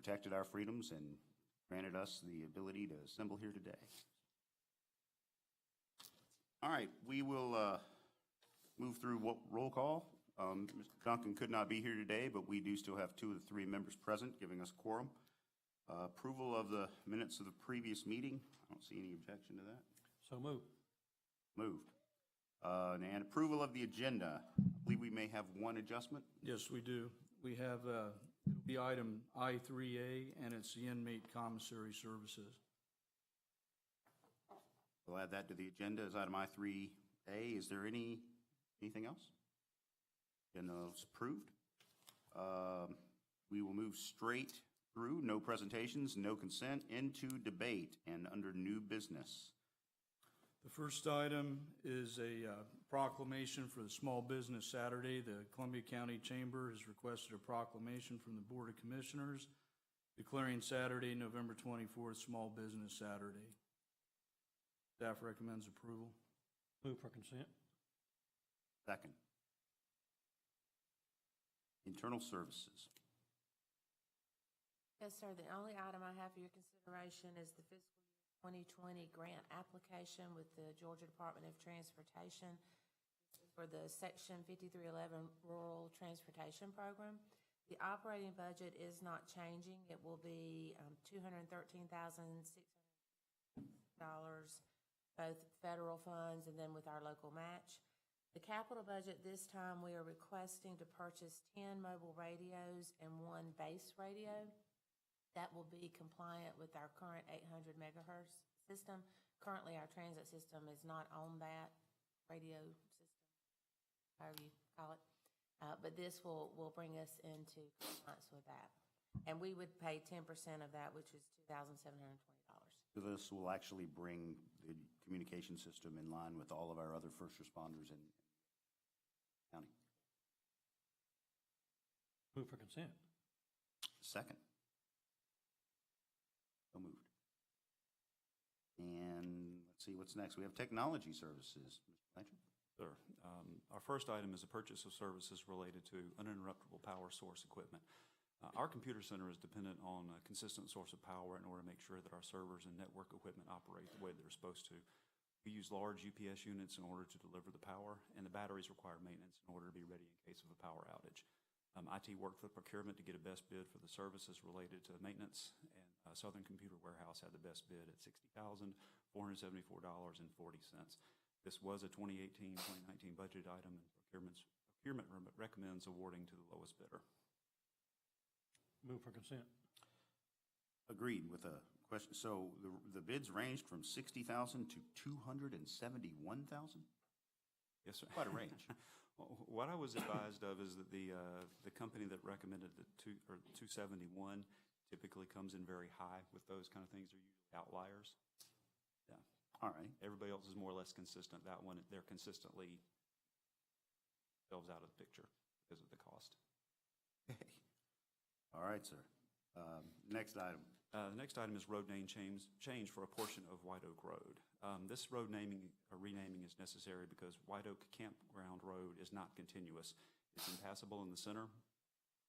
protected our freedoms and granted us the ability to assemble here today. All right, we will move through roll call. Mr. Duncan could not be here today, but we do still have 2 of the 3 members present, giving us quorum. Approval of the minutes of the previous meeting. I don't see any objection to that. So moved. Moved. And approval of the agenda. I believe we may have one adjustment. Yes, we do. We have the item I3A, and it's the inmate commissary services. We'll add that to the agenda as item I3A. Is there anything else? Agenda is approved. We will move straight through, no presentations, no consent, into debate and under new business. The first item is a proclamation for the Small Business Saturday. The Columbia County Chamber has requested a proclamation from the Board of Commissioners declaring Saturday, November 24th, Small Business Saturday. Staff recommends approval. Move for consent. Second. Internal Services. Yes, sir. The only item I have for your consideration is the fiscal year 2020 grant application with the Georgia Department of Transportation for the Section 5311 Rural Transportation Program. The operating budget is not changing. It will be $213,600, both federal funds and then with our local match. The capital budget this time, we are requesting to purchase 10 mobile radios and 1 base radio. That will be compliant with our current 800 megahertz system. Currently, our transit system is not on that radio system, however you call it. But this will bring us into compliance with that. And we would pay 10% of that, which is $2,720. So this will actually bring the communication system in line with all of our other first responders in the county. Move for consent. Second. So moved. And let's see what's next. We have Technology Services. Mr. Blanchard. Sure. Our first item is a purchase of services related to uninterruptible power source equipment. Our computer center is dependent on a consistent source of power in order to make sure that our servers and network equipment operate the way they're supposed to. We use large UPS units in order to deliver the power, and the batteries require maintenance in order to be ready in case of a power outage. IT worked with procurement to get a best bid for the services related to maintenance, and Southern Computer Warehouse had the best bid at $60,474.40. This was a 2018-2019 budget item, and procurement recommends awarding to the lowest bidder. Move for consent. Agreed with a question. So the bids ranged from $60,000 to $271,000? Yes, sir. Quite a range. What I was advised of is that the company that recommended the 271 typically comes in very high with those kind of things. They're usually outliers. Yeah. All right. Everybody else is more or less consistent. That one, they're consistently themselves out of the picture because of the cost. Okay. All right, sir. Next item. The next item is road name change for a portion of White Oak Road. This road naming or renaming is necessary because White Oak Campground Road is not continuous. It's impassable in the center,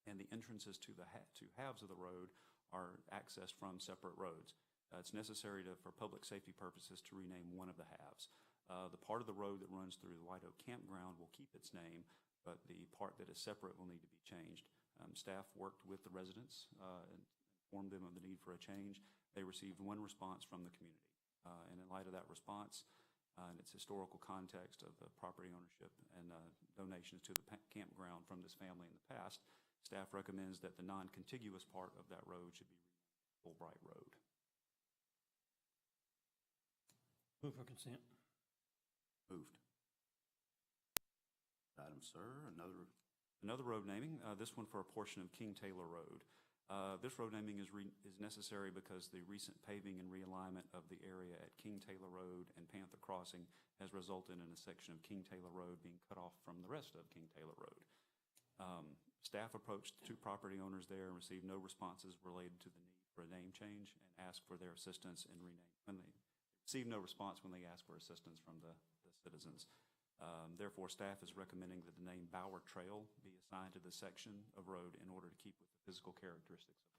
and the entrances to the two halves of the road are accessed from separate roads. It's necessary for public safety purposes to rename one of the halves. The part of the road that runs through the White Oak Campground will keep its name, but the part that is separate will need to be changed. Staff worked with the residents and informed them of the need for a change. They received one response from the community. And in light of that response and its historical context of the property ownership and donations to the campground from this family in the past, staff recommends that the non-contiguous part of that road should be renamed Fulbright Road. Move for consent. Moved. Item, sir. Another road naming, this one for a portion of King Taylor Road. This road naming is necessary because the recent paving and realignment of the area at King Taylor Road and Panther Crossing has resulted in a section of King Taylor Road being cut off from the rest of King Taylor Road. Staff approached 2 property owners there and received no responses related to the need for a name change and asked for their assistance in renaming. When they received no response when they asked for assistance from the citizens. Therefore, staff is recommending that the name Bower Trail be assigned to the section of road in order to keep with the physical characteristics of it.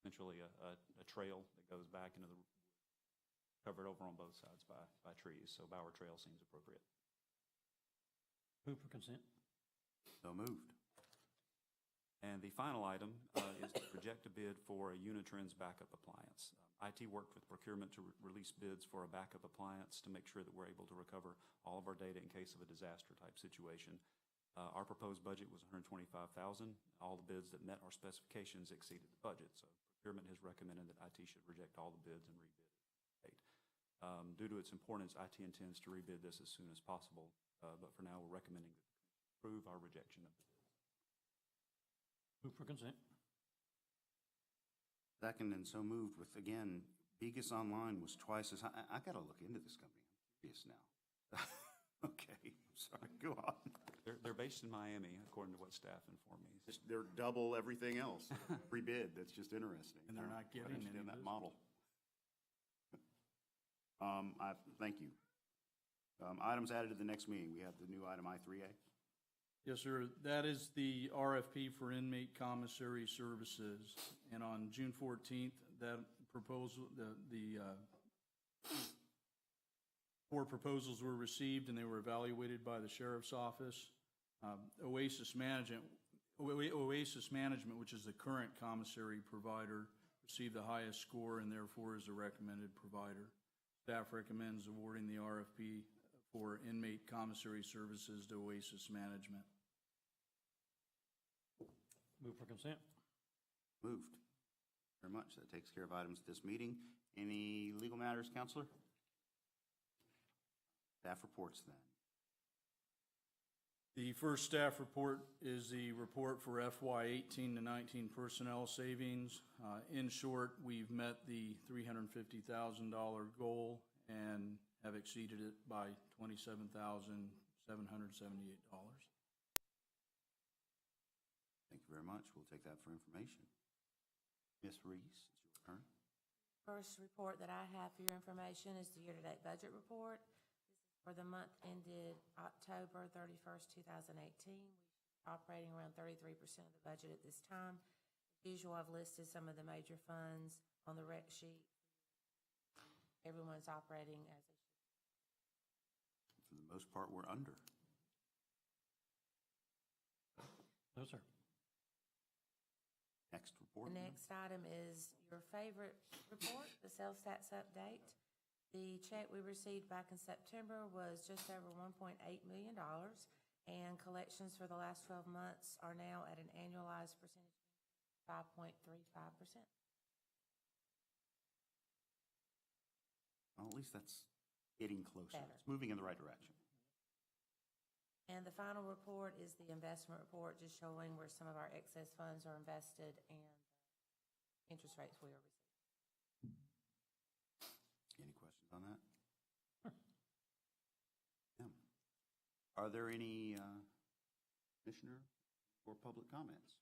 essentially a trail that goes back into the, covered over on both sides by trees, so Bower Trail seems appropriate. Move for consent. So moved. And the final item is to reject a bid for a Unitrends backup appliance. IT worked with procurement to release bids for a backup appliance to make sure that we're able to recover all of our data in case of a disaster type situation. Our proposed budget was $125,000. All the bids that met our specifications exceeded the budget, so procurement has recommended that IT should reject all the bids and rebid it. Due to its importance, IT intends to rebid this as soon as possible, but for now, we're recommending that the commission approve our rejection of the bid. Move for consent. Second, and so moved with, again, Begus Online was twice as high. I got to look into this company. I'm curious now. Okay, sorry, go on. They're based in Miami, according to what staff informed me. They're double everything else. Free bid, that's just interesting. And they're not I don't getting any understand that business. model. Thank you. Items added to the next meeting. We have the new item I3A. Yes, sir. That is the RFP for inmate commissary services. And on June 14th, that proposal, the 4 proposals were received and they were evaluated by the sheriff's office. Oasis Management, which is the current commissary provider, received the highest score and therefore is a recommended provider. Staff recommends awarding the RFP for inmate commissary services to Oasis Management. Move for consent. Moved. Very much. That takes care of items at this meeting. Any legal matters, Counselor? Staff reports then. The first staff report is the report for FY 18 to 19 personnel savings. In short, we've met the $350,000 goal and have exceeded it by $27,778. Thank you very much. We'll take that for information. Ms. Reese, it's your turn. First report that I have for your information is the year-to-date budget report. This is for the month ended October 31st, 2018. We're operating around 33% of the budget at this time. As usual, I've listed some of the major funds on the rec sheet. Everyone's operating as they should. For the most part, we're under. No, sir. Next report. The next item is your favorite report, the sales tax update. The check we received back in September was just over $1.8 million, and collections for the last 12 months are now at an annualized percentage of 5.35%. Well, at least that's getting closer. Better. It's moving in the right direction. And the final report is the investment report, just showing where some of our excess funds are invested and interest rates we are receiving. Any questions on that? Yeah. Are there any commissioner or public comments?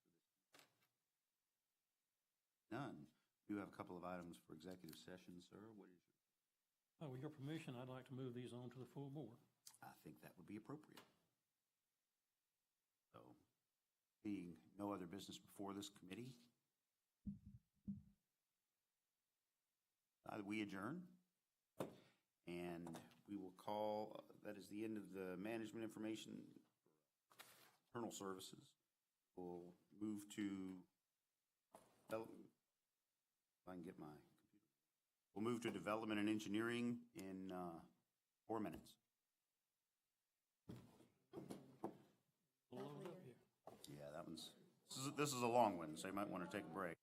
None. You have a couple of items for executive session, sir. What is your? With your permission, I'd like to move these on to the full board. I think that would be appropriate. So, being no other business before this committee, we adjourn, and we will call, that is the end of the management information, internal services. We'll move to, if I can get my computer. We'll move to development and engineering in 4 minutes. Load up here. Yeah, that one's, this is a long one, so you might want to take a break.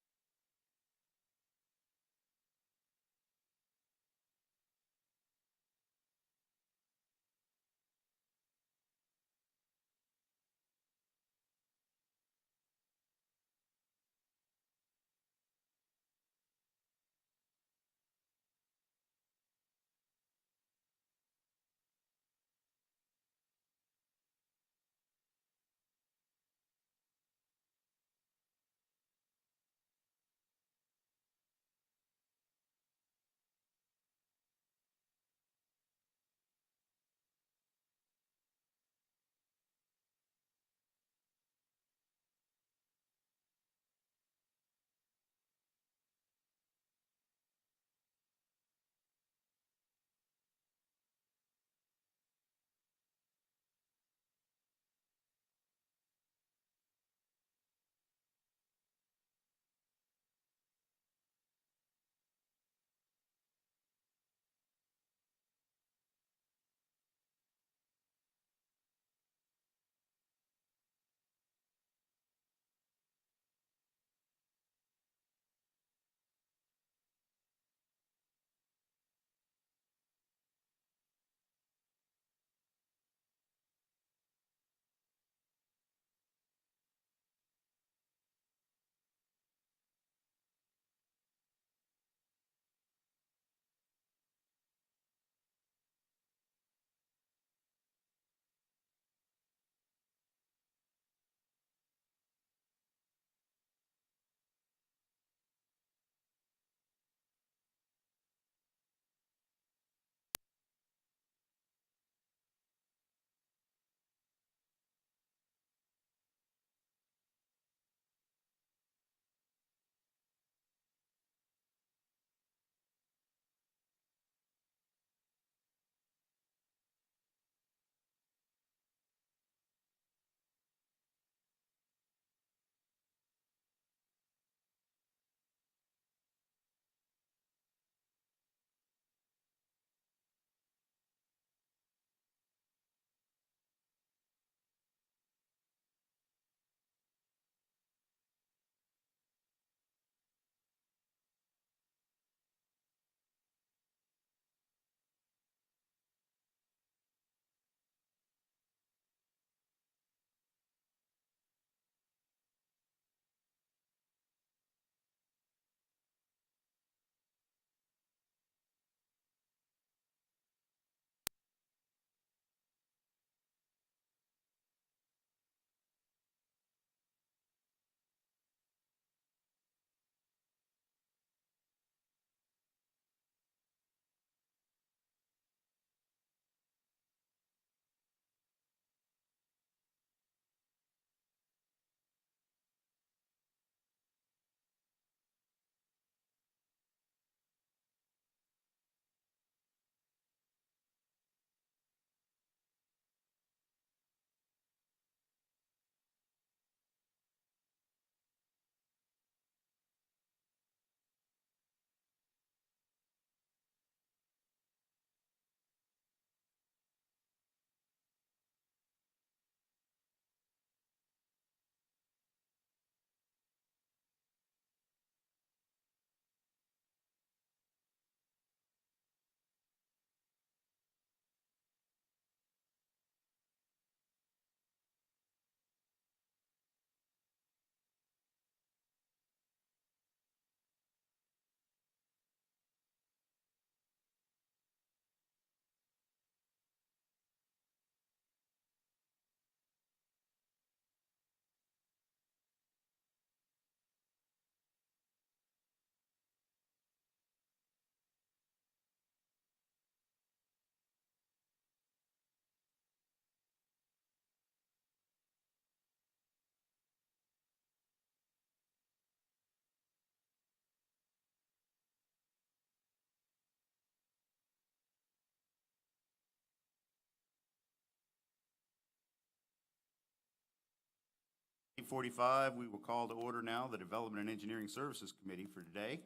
7:45, we will call to order now the Development and Engineering Services Committee for today.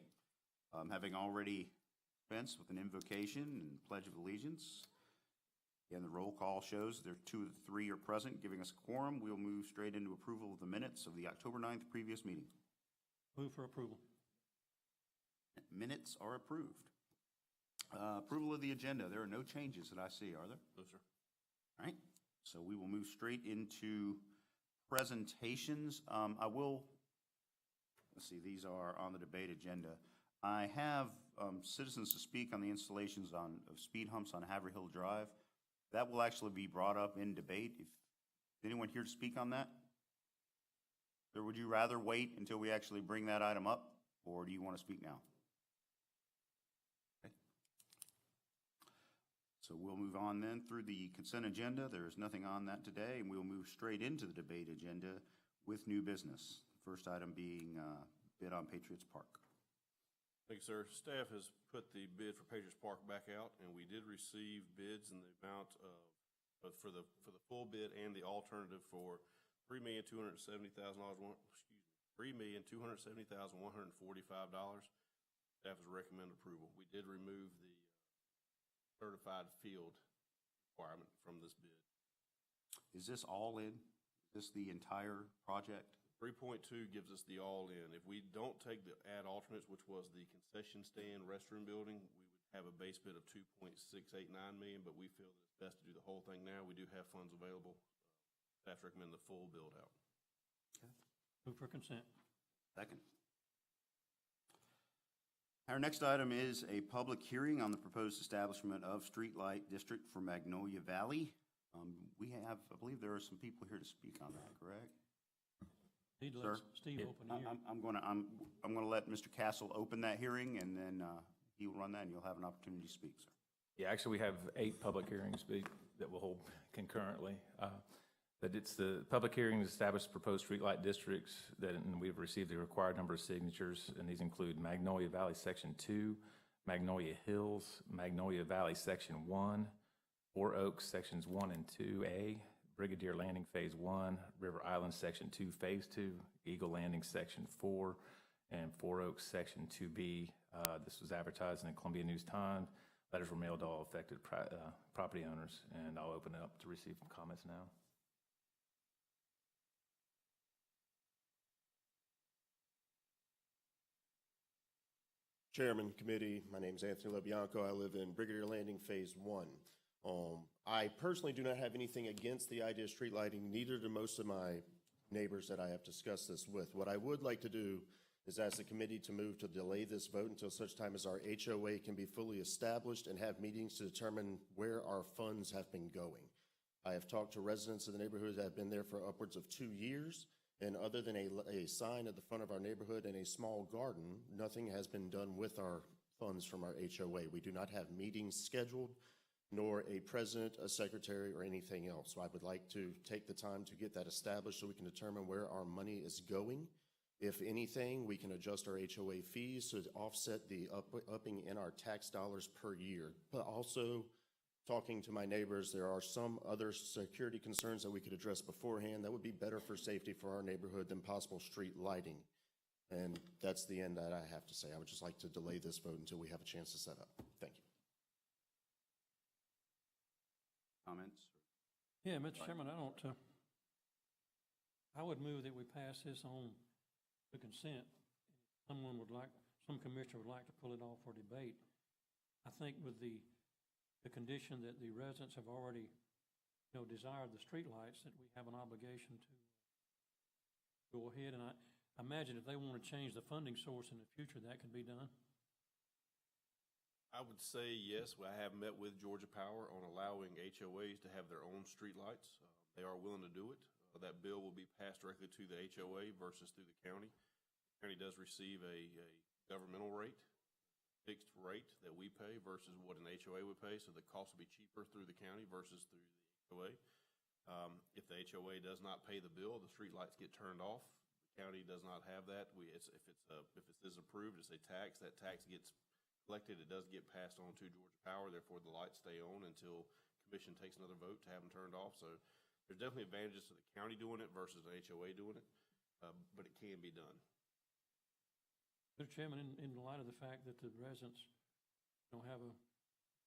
Having already dispensed with an invocation and pledge of allegiance. Again, the roll call shows there 2 of the 3 are present, giving us a quorum. We'll move straight into approval of the minutes of the October 9th previous meeting. Move for approval. Minutes are approved. Approval of the agenda. There are no changes that I see, are there? No, sir. All right, so we will move straight into presentations. Let's see, these are on the debate agenda. I have citizens to speak on the installations of speed humps on Haverhill Drive. That will actually be brought up in debate. If anyone here to speak on that? Or would you rather wait until we actually bring that item up, or do you want to speak now? Okay. So we'll move on then through the consent agenda. There is nothing on that today, and we'll move straight into the debate agenda with new business. First item being bid on Patriots Park. Thank you, sir. Staff has put the bid for Patriots Park back out, and we did receive bids in the amount of, for the full bid and the alternative for $3,270,000. $3,270,145. Staff has recommended approval. We did remove the certified field requirement from this bid. Is this all in? Is this the entire project? 3.2 gives us the all-in. If we don't take the add alternates, which was the concession stand restroom building, we would have a base bid of $2.689 million, but we feel that it's best to do the whole thing now. We do have funds available. Staff recommend the full build-out. Okay. Move for consent. Second. Our next item is a public hearing on the proposed establishment of streetlight district for Magnolia Valley. We have, I believe there are some people here to speak on that, correct? Need to Sir? let Steve open the hearing. I'm gonna let Mr. Castle open that hearing, and then he will run that, and you'll have an opportunity to speak, sir. Yeah, actually, we have 8 public hearings that we'll hold concurrently. But it's the public hearings established proposed streetlight districts and we've received the required number of signatures, and these include Magnolia Valley Section 2, Magnolia Hills, Magnolia Valley Section 1, 4 Oaks Sections 1 and 2A, Brigadier Landing Phase 1, River Island Section 2 Phase 2, Eagle Landing Section 4, and 4 Oaks Section 2B. This was advertised in the Columbia News Times. Letters were mailed to all affected property owners, and I'll open it up to receive comments now. Chairman, committee, my name is Anthony LoBianco. I live in Brigadier Landing Phase 1. I personally do not have anything against the idea of street lighting, neither do most of my neighbors that I have discussed this with. What I would like to do is ask the committee to move to delay this vote until such time as our HOA can be fully established and have meetings to determine where our funds have been going. I have talked to residents of the neighborhood that have been there for upwards of 2 years, and other than a sign at the front of our neighborhood and a small garden, nothing has been done with our funds from our HOA. We do not have meetings scheduled, nor a president, a secretary, or anything else. So I would like to take the time to get that established so we can determine where our money is going. If anything, we can adjust our HOA fees to offset the upping in our tax dollars per year. But also, talking to my neighbors, there are some other security concerns that we could address beforehand that would be better for safety for our neighborhood than possible street lighting. And that's the end that I have to say. I would just like to delay this vote until we have a chance to set up. Thank you. Comments? Yeah, Mr. Chairman, I would move that we pass this on the consent. Some commissioner would like to pull it off for debate. I think with the condition that the residents have already, desired the streetlights, that we have an obligation to go ahead. And I imagine if they want to change the funding source in the future, that could be done. I would say yes. I have met with Georgia Power on allowing HOAs to have their own streetlights. They are willing to do it. That bill will be passed directly to the HOA versus through the county. The county does receive a governmental rate, fixed rate that we pay versus what an HOA would pay, so the cost will be cheaper through the county versus through the HOA. If the HOA does not pay the bill, the streetlights get turned off. The county does not have that. If it is approved, it's a tax. That tax gets collected. It does get passed on to Georgia Power. Therefore, the lights stay on until commission takes another vote to have them turned off. So there's definitely advantages to the county doing it versus an HOA doing it. but it can be done. Mr. Chairman, in light of the fact that the residents don't have a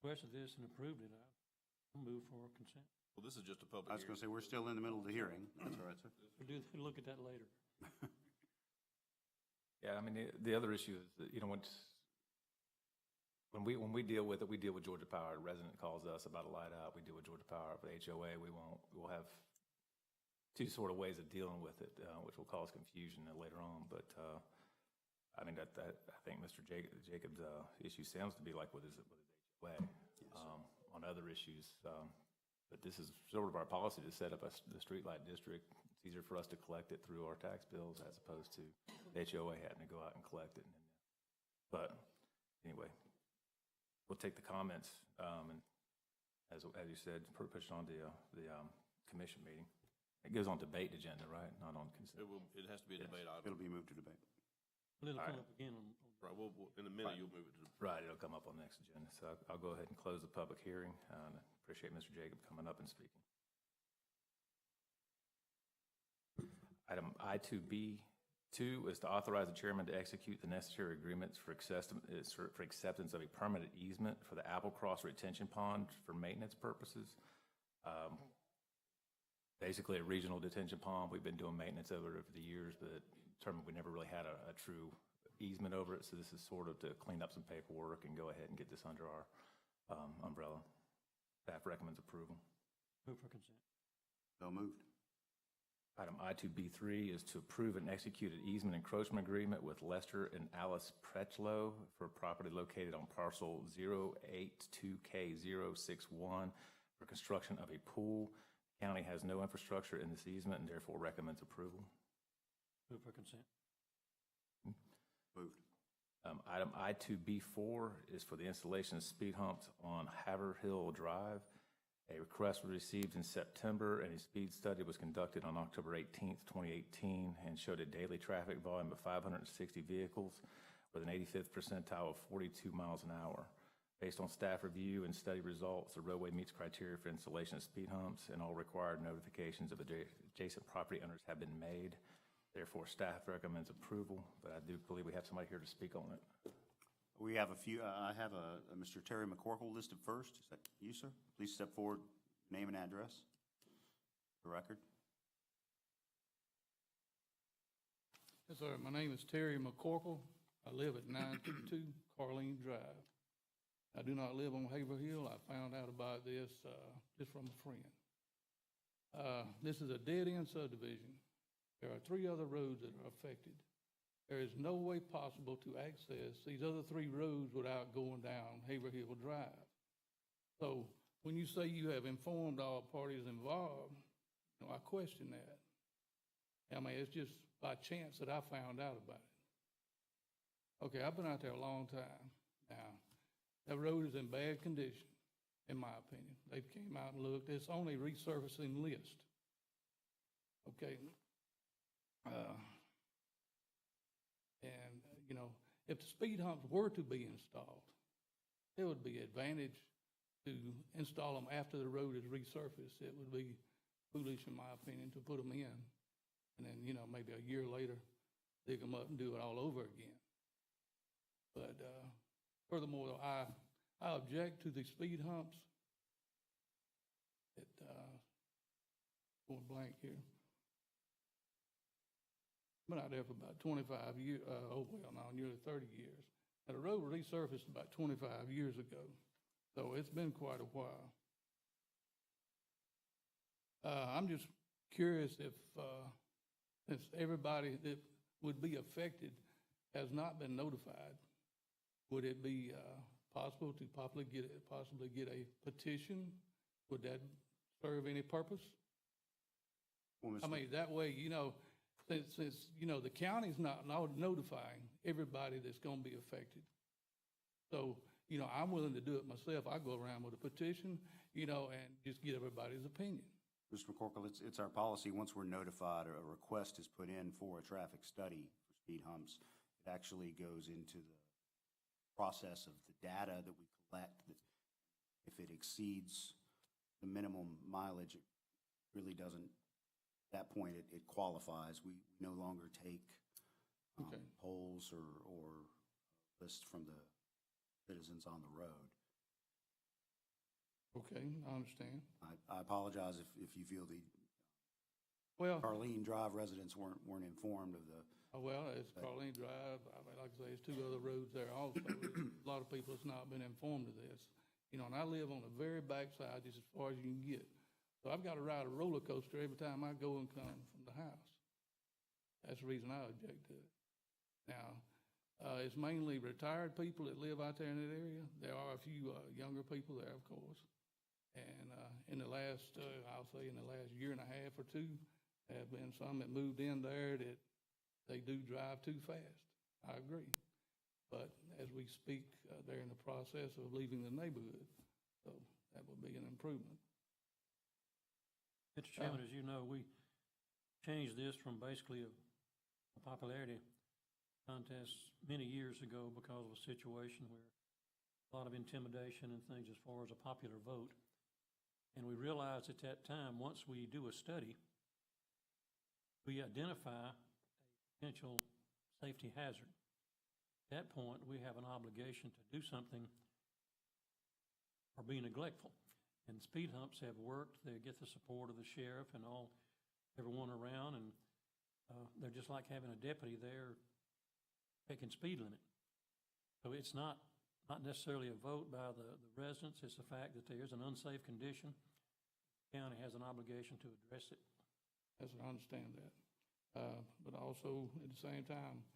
requested this and approved it, I'll move for consent. Well, this is just a I public was going hearing. to say, we're still in the middle of the hearing. That's all right, sir. We'll look at that later. Yeah, I mean, the other issue is that, when we deal with it, we deal with Georgia Power. A resident calls us about a light out, we deal with Georgia Power. For HOA, we'll have two sort of ways of dealing with it, which will cause confusion later on. But, I mean, I think Mr. Jacobs' issue sounds to be like with his HOA. On other issues, but this is sort of our policy to set up the streetlight district. It's easier for us to collect it through our tax bills as opposed to the HOA having to go out and collect it. But anyway, we'll take the comments, and as you said, push it on to the commission meeting. It goes on debate agenda, right? Not on consent. It has to be a debate item. It'll be moved to debate. It'll All come right. up again on Right, in a minute, you'll move it to the. Right, it'll come up on the next agenda. So I'll go ahead and close the public hearing. And I appreciate Mr. Jacob coming up and speaking. Item I2B2 is to authorize the chairman to execute the necessary agreements for acceptance of a permanent easement for the Apple Cross Retention Pond for maintenance purposes. Basically a regional detention pond. We've been doing maintenance over the years, but determined we never really had a true easement over it. So this is sort of to clean up some paperwork and go ahead and get this under our umbrella. Staff recommends approval. move for consent. So moved. Item I2B3 is to approve and execute an easement encroachment agreement with Lester and Alice Pretchlow for property located on parcel 082K061 for construction of a pool. The county has no infrastructure in this easement and therefore recommends approval. Move for consent. Moved. Item I2B4 is for the installation of speed humps on Haverhill Drive. A request was received in September, and a speed study was conducted on October 18th, 2018, and showed a daily traffic volume of 560 vehicles with an 85th percentile of 42 miles an hour. Based on staff review and study results, the roadway meets criteria for installation of speed humps, and all required notifications of adjacent property owners have been made. Therefore, staff recommends approval, but I do believe we have somebody here to speak on it. We have a few, I have a Mr. Terry McCorkle listed first. Is that you, sir? Please step forward, name and address for the record. Yes, sir. My name is Terry McCorkle. I live at 922 Carleen Drive. I do not live on Haverhill. I found out about this just from a friend. This is a dead-end subdivision. There are 3 other roads that are affected. There is no way possible to access these other 3 roads without going down Haverhill Drive. So when you say you have informed all parties involved, I question that. I mean, it's just by chance that I found out about it. Okay, I've been out there a long time now. That road is in bad condition, in my opinion. They came out and looked. It's on a resurfacing list. Okay. If the speed humps were to be installed, it would be advantage to install them after the road is resurfaced. It would be foolish, in my opinion, to put them in and then, maybe a year later, dig them up and do it all over again. But furthermore, I object to the speed humps. Going blank here. Been out there for about 25 years, nearly 30 years. And the road resurfaced about 25 years ago, so it's been quite a while. I'm just curious if since everybody that would be affected has not been notified, would it be possible to possibly get a petition? Would that serve any purpose? Well, I mean, that way, since the county's not notifying everybody that's going to be affected. So, I'm willing to do it myself. I go around with a petition, and just get everybody's opinion. Mr. McCorkle, it's our policy, once we're notified or a request is put in for a traffic study for speed humps, it actually goes into the process of the data that we collect. That if it exceeds the minimum mileage, it really doesn't that point, it qualifies. We no longer take Okay. polls or lists from the citizens on the road. Okay, I understand. I apologize if you feel the Well, Carleen Drive residents weren't informed of the, it's Carleen Drive. I mean, like I say, there's two other roads there also. A lot of people has not been informed of this. You know, and I live on the very backside, just as far as you can get. So I've got to ride a roller coaster every time I go and come from the house. That's the reason I object to it. Now, it's mainly retired people that live out there in that area. There are a few younger people there, of course. And in the last, I'll say in the last year and a half or two, there have been some that moved in there that they do drive too fast. I agree. But as we speak, they're in the process of leaving the neighborhood. So that would be an improvement. Mr. Chairman, as you know, we changed this from basically a popularity contest many years ago because of a situation where a lot of intimidation and things as far as a popular vote. And we realized at that time, once we do a study, we identify a potential safety hazard. At that point, we have an obligation to do something or be neglectful. And speed humps have worked. They get the support of the sheriff and everyone around, and they're just like having a deputy there taking speed limit. So it's not necessarily a vote by the residents. It's the fact that there's an unsafe condition. The county has an obligation to address it. Yes, I understand that. But also, at the same time,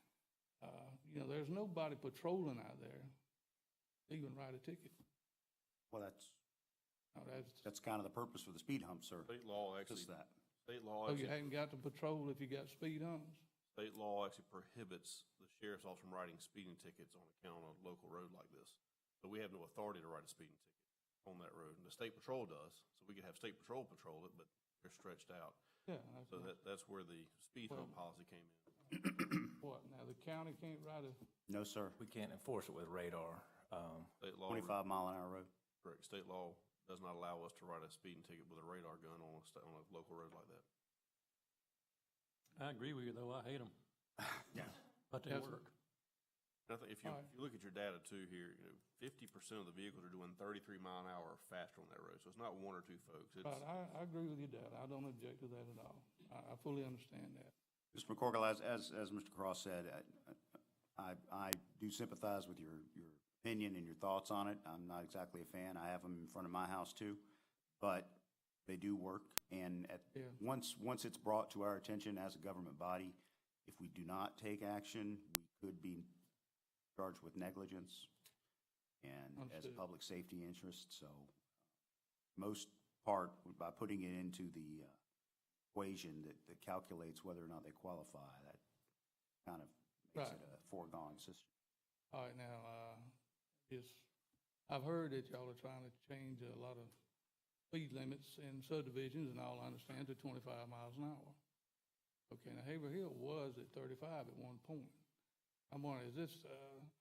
you know, there's nobody patrolling out there to even write a ticket. well, Now, that's kind of the purpose for the speed hump, sir. State law actually, Just that. state law so you actually, haven't got to patrol if you got speed humps? state law actually prohibits the sheriff's office from writing speeding tickets on account of a local road like this. So we have no authority to write a speeding ticket on that road. And the state patrol does, so we could have state patrol patrol it, but they're stretched out. Yeah. So that's where the speed hump policy came in. What, now the county can't write a, No, sir. We can't enforce it with radar. State law. 25-mile-an-hour road. Correct. State law does not allow us to write a speeding ticket with a radar gun on a local road like that. I agree with you, though. I hate them. Yeah. But they Yes, sir. work. And I think if you All right. look at your data too here, 50% of the vehicles are doing 33 mile an hour or faster on that road. So it's not one or two folks. It's, right, I agree with you, Dad. I don't object to that at all. I fully understand that. Mr. McCorkle, as Mr. Cross said, I do sympathize with your opinion and your thoughts on it. I'm not exactly a fan. I have them in front of my house too, but they do work. And Yeah. once it's brought to our attention as a government body, if we do not take action, we could be charged with negligence and as a Understood. public safety interest. So most part, by putting it into the equation that calculates whether or not they qualify, that kind of makes Right. it a foregone system. All right, now, I've heard that y'all are trying to change a lot of speed limits in subdivisions, and all I understand to 25 miles an hour. Okay, now Haverhill was at 35 at one point. I'm wondering, is this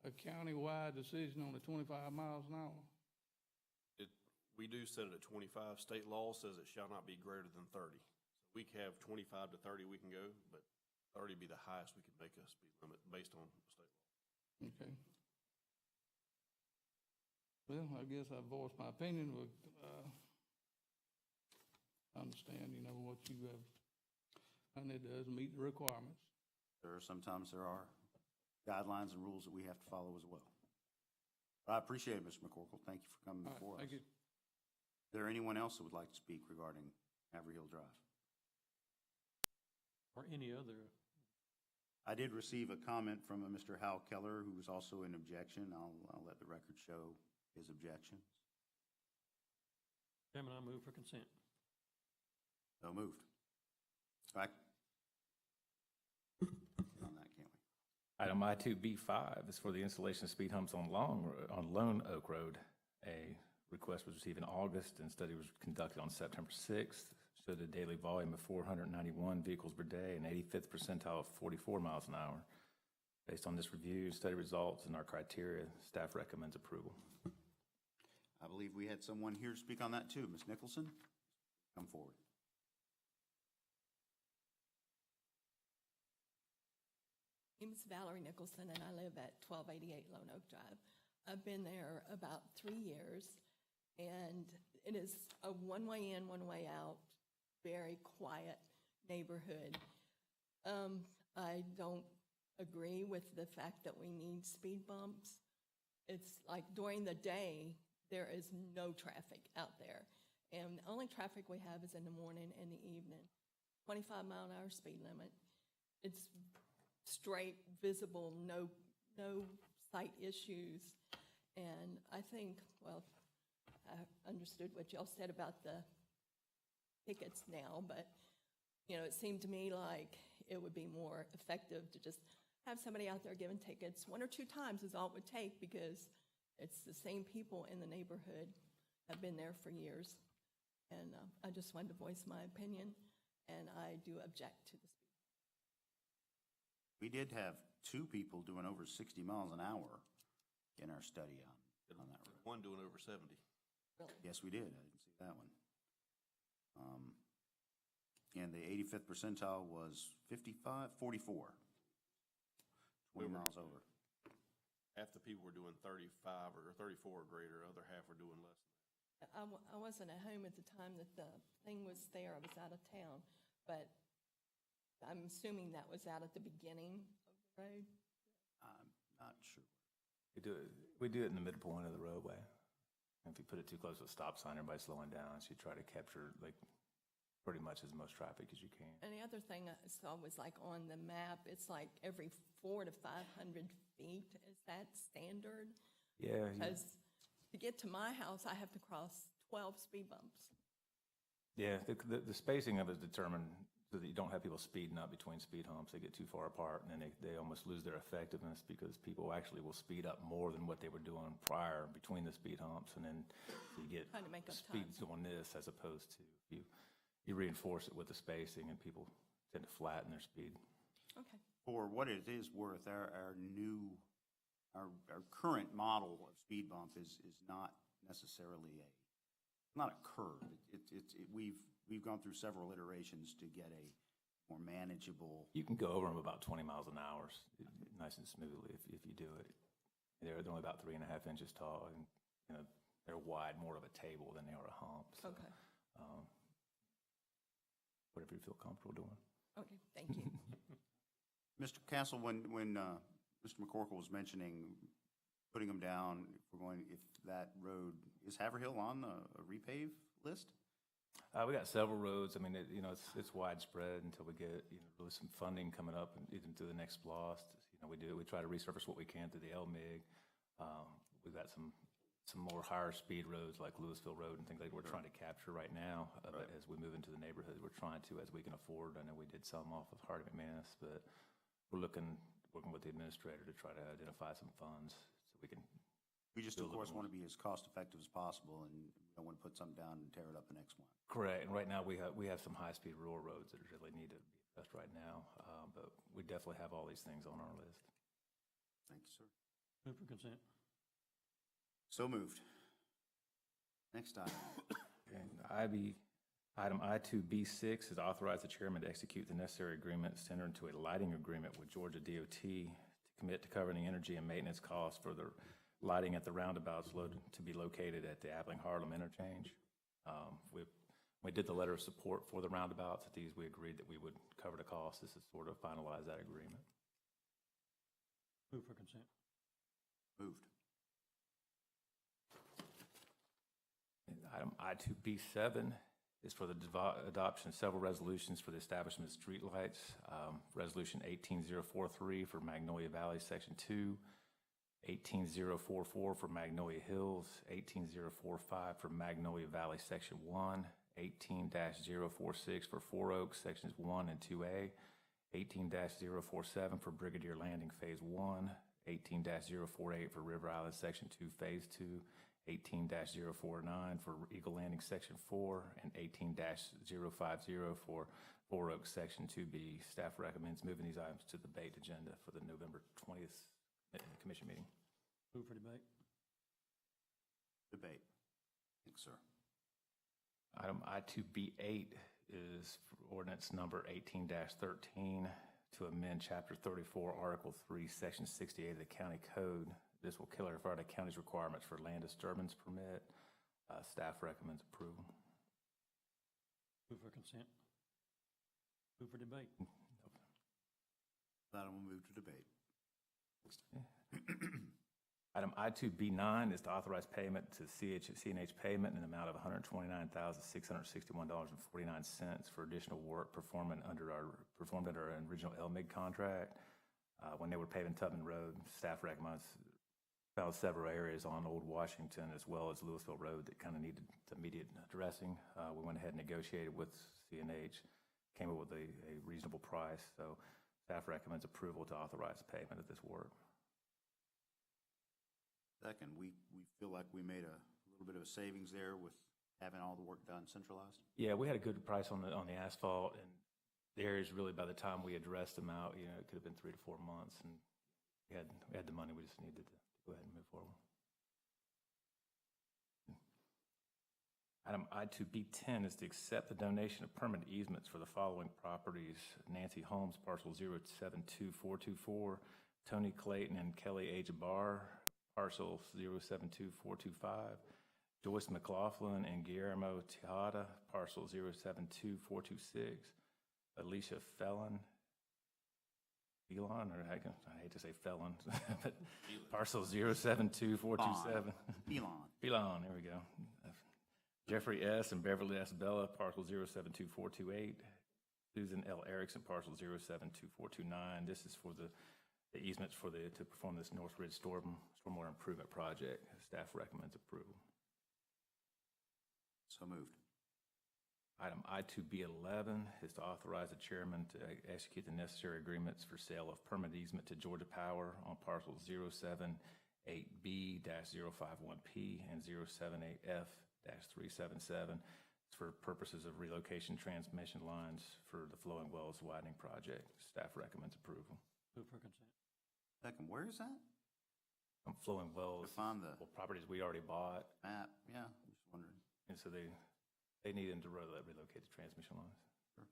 a county-wide decision on the 25 miles an hour? we do set it at 25. State law says it shall not be greater than 30. So we can have 25 to 30 we can go, but 30 be the highest we could make a speed limit based on state law. Okay. Well, I guess I voiced my opinion, but, understand, you know, what you have, and it does meet the requirements. Sometimes there are guidelines and rules that we have to follow as well. I appreciate it, Mr. McCorkle. Thank you for coming All right, before us. thank you. Is there anyone else that would like to speak regarding Haverhill Drive? Or any other. I did receive a comment from a Mr. Hal Keller, who was also in objection. I'll let the record show his objections. Chairman, I move for consent. So moved. Back. On that, can't we? Item I2B5 is for the installation of speed humps on Lone Oak Road. A request was received in August and study was conducted on September 6th. Showed a daily volume of 491 vehicles per day and 85th percentile of 44 miles an hour. Based on this review, study results, and our criteria, staff recommends approval. I believe we had someone here to speak on that too. Ms. Nicholson, come forward. My name is Valerie Nicholson, and I live at 1288 Lone Oak Drive. I've been there about 3 years, and it is a one-way in, one-way out, very quiet neighborhood. I don't agree with the fact that we need speed bumps. It's like during the day, there is no traffic out there. And the only traffic we have is in the morning and the evening. 25-mile-an-hour speed limit. It's straight, visible, no sight issues. And I think, well, I understood what y'all said about the tickets now, but, you know, it seemed to me like it would be more effective to just have somebody out there giving tickets 1 or 2 times is all it would take, because it's the same people in the neighborhood have been there for years. And I just wanted to voice my opinion, and I do object to the speed. We did have 2 people doing over 60 miles an hour in our study on that road. One doing over 70. Really? Yes, we did. I didn't see that one. And the 85th percentile was 44. 20 miles over. Half the people were doing 35 or 34 or greater, other half were doing less than that. I wasn't at home at the time that the thing was there. I was out of town, but I'm assuming that was out at the beginning of the road. I'm not sure. We do it in the midpoint of the roadway. If you put it too close to a stop sign, everybody's slowing down, so you try to capture like pretty much as much traffic as you can. And the other thing I saw was like on the map, it's like every 400 to 500 feet. Is that standard? Yeah. Because to get to my house, I have to cross 12 speed bumps. Yeah, the spacing of it is determined so that you don't have people speeding up between speed humps. They get too far apart, and then they almost lose their effectiveness, because people actually will speed up more than what they were doing prior between the speed humps, and then you get Trying to make up speed time. doing this, as opposed to you reinforce it with the spacing, and people tend to flatten their speed. Okay. For what it is worth, our current model of speed bump is not necessarily not a curve. We've gone through several iterations to get a more manageable. You can go over them about 20 miles an hour, nice and smoothly, if you do it. They're only about 3.5 inches tall, and you know they're wide, more of a table than they are a hump. So, Okay. whatever you feel comfortable doing. Okay, thank you. Mr. Castle, when Mr. McCorkle was mentioning putting them down, if that road, is Haverhill on the repave list? We got several roads. I mean, it's widespread until we get, really some funding coming up, and even through the next SPLOST. We try to resurface what we can through the LMIG. We've got some more higher speed roads like Louisville Road and things like we're trying to capture right now. But as we move into the neighborhood, we're trying to, as we can afford. I know we did some off of Hardy McManus, but we're working with the administrator to try to identify some funds so we can. We just, of build course, up more. want to be as cost-effective as possible, and we don't want to put something down and tear it up the next one. Correct. And right now, we have some high-speed rural roads that really need to be addressed right now. But we definitely have all these things on our list. Thank you, sir. Move for consent. So moved. Next item. And item I2B6 is authorize the chairman to execute the necessary agreements to enter into a lighting agreement with Georgia DOT to commit to covering the energy and maintenance costs for the lighting at the roundabouts to be located at the Abilene-Harlem interchange. We did the letter of support for the roundabouts. At these, we agreed that we would cover the cost. This is sort of finalize that agreement. Move for consent. Moved. And item I2B7 is for the adoption of several resolutions for the establishment of streetlights. Resolution 18043 for Magnolia Valley Section 2, 18044 for Magnolia Hills, 18045 for Magnolia Valley Section 1, 18-046 for Four Oaks Sections 1 and 2A, 18-047 for Brigadier Landing Phase 1, 18-048 for River Island Section 2 Phase 2, 18-049 for Eagle Landing Section 4, and 18-050 for Four Oaks Section 2B. Staff recommends moving these items to the debate agenda for the November 20th commission meeting. Move for debate. Debate. Thanks, sir. Item I2B8 is for ordinance number 18-13 to amend Chapter 34, Article 3, Section 68 of the County Code. This will clarify the county's requirements for land disturbance permit. Staff recommends approval. Move for consent. Move for debate. That will move to debate. Item I2B9 is to authorize payment to CNH Pavement in the amount of $129,661.49 for additional work performed under our original LMIG contract. When they were paving Tubman Road, staff found several areas on Old Washington as well as Louisville Road that kind of needed immediate addressing. We went ahead and negotiated with CNH, came up with a reasonable price. So staff recommends approval to authorize payment of this work. Second, we feel like we made a little bit of a savings there with having all the work done centralized. Yeah, we had a good price on the asphalt, and the areas really, by the time we addressed them out, it could have been 3 to 4 months, and we had the money. We just needed to go ahead and move forward. Item I2B10 is to accept the donation of permanent easements for the following properties: Nancy Holmes, parcel 072424, Tony Clayton and Kelly A. Jabbar, parcel 072425, Joyce McLaughlin and Guillermo Tejada, parcel 072426, Alicia Felon, or I hate to say felon, but parcel 072427. Felon, there we go. Jeffrey S. and Beverly S. Bella, parcel 072428, Susan L. Erickson, parcel 072429. This is for the easements to perform this North Ridge stormwater improvement project. Staff recommends approval. So moved. Item I2B11 is to authorize the chairman to execute the necessary agreements for sale of permanent easement to Georgia Power on parcels 078B-051P and 078F-377. It's for purposes of relocation transmission lines for the Flowing Wells widening project. Staff recommends approval. Move for consent. Second, where is that? Flowing Wells, Define the properties we already bought, map. Yeah, I'm just wondering. and so they need them to relocate the transmission lines. Sure.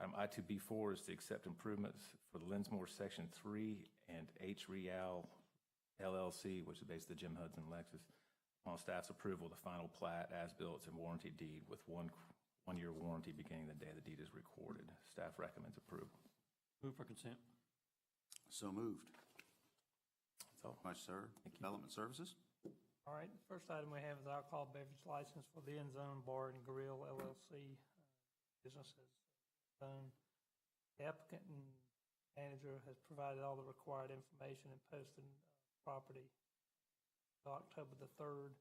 Item I2B4 is to accept improvements for the Linsmore Section 3 and H. Real LLC, which is basically the Jim Hudson Lexus. On staff's approval, the final plat, as-built, and warranty deed with one-year warranty beginning the day the deed is recorded. Staff recommends approval. Move for consent. So moved. That's all. Much, sir. Development Services. All right, the first item we have is alcohol beverage license for the End Zone Bar and Grill LLC. Business is done. The applicant and manager has provided all the required information and posted property October the 3rd.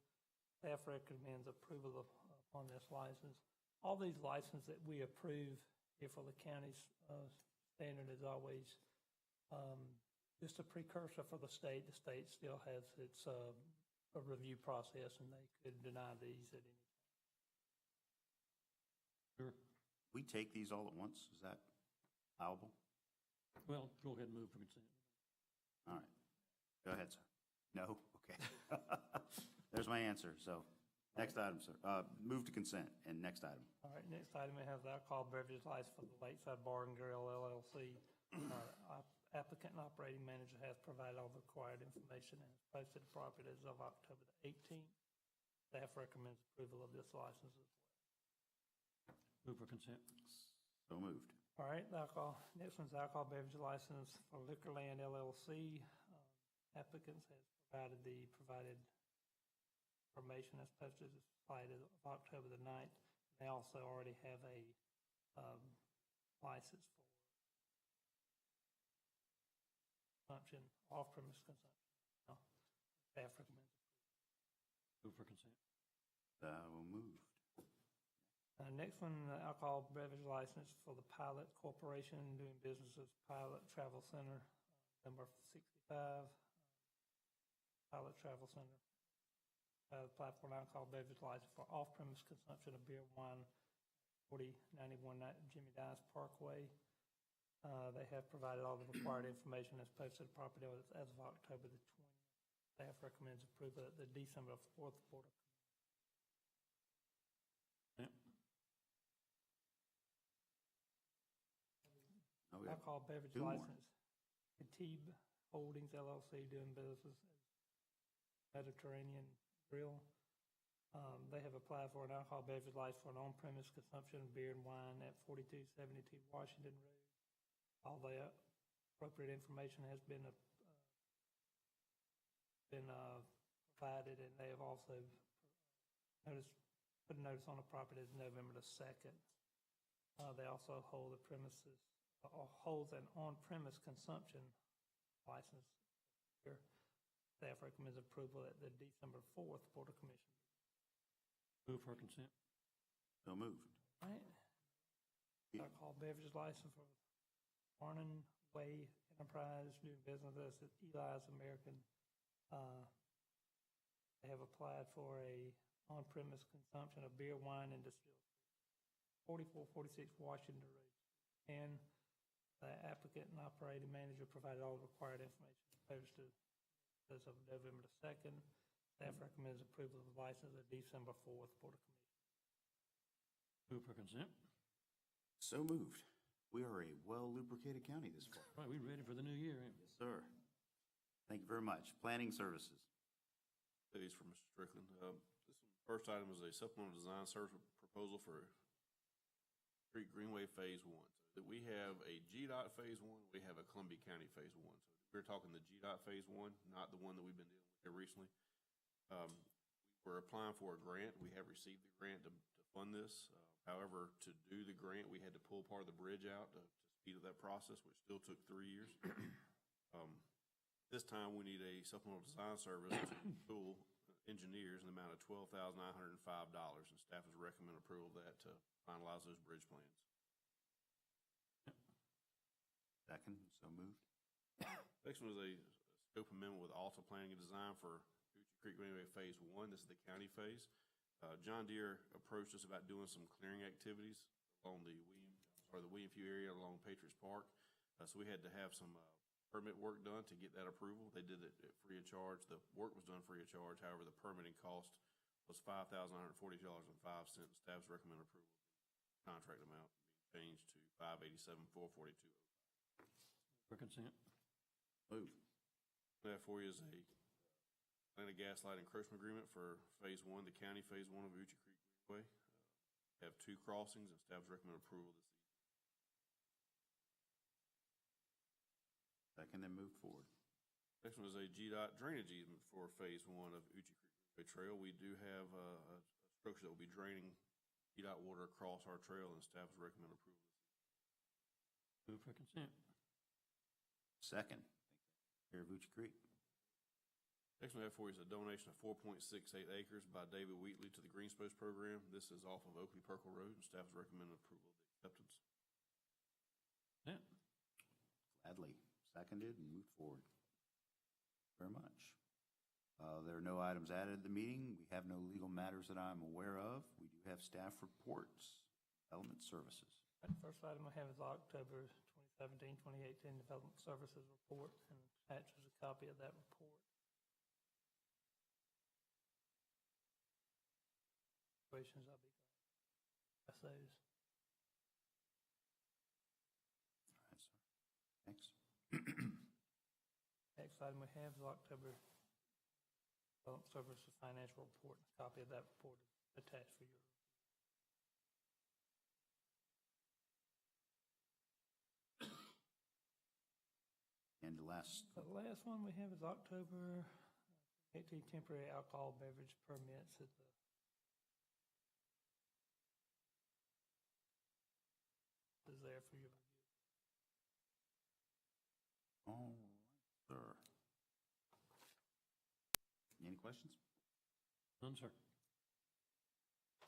Staff recommends approval upon this license. All these licenses that we approve here for the county's standard is always just a precursor for the state. The state still has its a review process, and they could deny these at any time. Sure. We take these all at once. Is that allowable? Well, go ahead and move for consent. All right. Go ahead, sir. No? Okay. There's my answer. So next item, sir. Move to consent. And next item. All right, next item we have the alcohol beverage license for the Lakeside Bar and Grill LLC. Applicant and operating manager has provided all the required information and has posted the property as of October the 18th. Staff recommends approval of this license as well. Move for consent. So moved. All right, next one's alcohol beverage license for Liquorland LLC. Applicants has provided the information as posted as cited of October the 9th. They also already have a license for consumption, off-premise consumption. Staff recommends approval. Move for consent. Will move. Next one, alcohol beverage license for the Pilot Corporation doing business as Pilot Travel Center, number 65. Pilot Travel Center. Apply for an alcohol beverage license for off-premise consumption of beer, wine, 4091 Jimmy Dice Parkway. They have provided all the required information as posted to property as of October the 20th. Staff recommends approval at the December 4th Board of Oh, we alcohol beverage Two more. license. Katib Holdings LLC doing business as Mediterranean Grill. They have applied for an alcohol beverage license for an on-premise consumption of beer and wine at 4272 Washington Road. All the appropriate information has been provided, and they have also put a notice on the property as November the 2nd. They also hold holds an on-premise consumption license here. Staff recommends approval at the December 4th Board of Commissioners. Move for consent. So moved. All right. Alcohol beverage license for Arnon Way Enterprise doing business as Eli's American. They have applied for a on-premise consumption of beer, wine, and distilled. 4446 Washington Road. And the applicant and operating manager provided all the required information posted as of November the 2nd. Staff recommends approval of the license at December 4th Board of Commissioners. Move for consent. So moved. We are a well-lubricated county this fall. Right, we ready for the new year, ain't we? Yes, sir. Thank you very much. Planning Services. These for Mr. Strickland. First item is a supplemental design service proposal for Creek Greenway Phase 1. So we have a GDOT Phase 1, we have a Columbia County Phase 1. So we're talking the GDOT Phase 1, not the one that we've been dealing with here recently. We're applying for a grant. We have received the grant to fund this. However, to do the grant, we had to pull part of the bridge out to speed up that process, which still took 3 years. This time, we need a supplemental design service to pool engineers in the amount of $12,905, and staff has recommended approval of that to finalize those bridge plans. Second, so moved. Next one is a scope amendment with Alta Planning and Design for Hoochie Creek Greenway Phase 1. This is the county phase. John Deere approached us about doing some clearing activities along the William Few area along Patriots Park. So we had to have some permit work done to get that approval. They did it at free of charge. The work was done free of charge. However, the permitting cost was $5,140.05. Staff's recommend approval. Contract amount being changed to $587,442. For consent. Moved. That for you is a Atlanta Gas Light Encroachment Agreement for Phase 1, the county Phase 1 of Hoochie Creek Greenway. Have 2 crossings, and staff's recommend approval this evening. Second, then moved forward. Next one is a GDOT drainage easement for Phase 1 of Hoochie Creek Greenway Trail. We do have a structure that will be draining GDOT water across our trail, and staff's recommend approval this evening. Move for consent. Second, care of Hoochie Creek. Next one I have for you is a donation of 4.68 acres by David Wheatley to the Green Space Program. This is off of Oakley Perkle Road, and staff's recommended approval of the acceptance. Consent. Gladly seconded and moved forward. Very much. There are no items added to the meeting. We have no legal matters that I'm aware of. We do have staff reports. Development Services. The first item I have is October 2017-2018 Development Services Report, and attached is a copy of that report. Questions, I'll be glad to ask those. All right, sir. Next. Next item we have is October Development Services Financial Report. A copy of that report is attached for your review. And the last, The last one we have is October 18 temporary alcohol beverage permits at the is there for your review. all right, sir. Any questions? None, sir.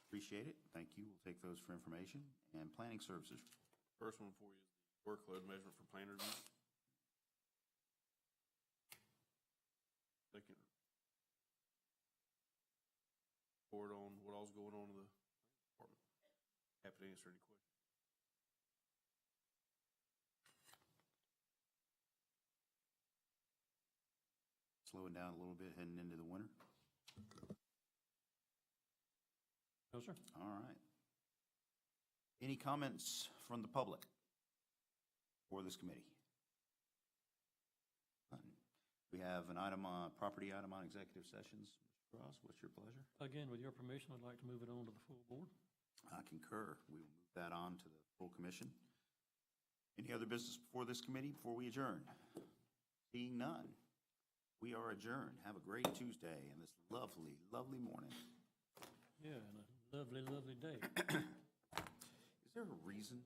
Appreciate it. Thank you. We'll take those for information. And Planning Services. First one for you is the workload measurement for plan review. Second report on what all's going on in the department. Happy to answer any questions. Slowing down a little bit heading into the winter. No, sir. All right. Any comments from the public? for this committee? None. We have an item on, property item on executive sessions. Mr. Cross, what's your pleasure? Again, with your permission, I'd like to move it on to the full board. I concur. We will move that on to the full commission. Any other business before this committee before we adjourn? Seeing none, we are adjourned. Have a great Tuesday and this lovely, lovely morning. Yeah, and a lovely, lovely day. Is there a reason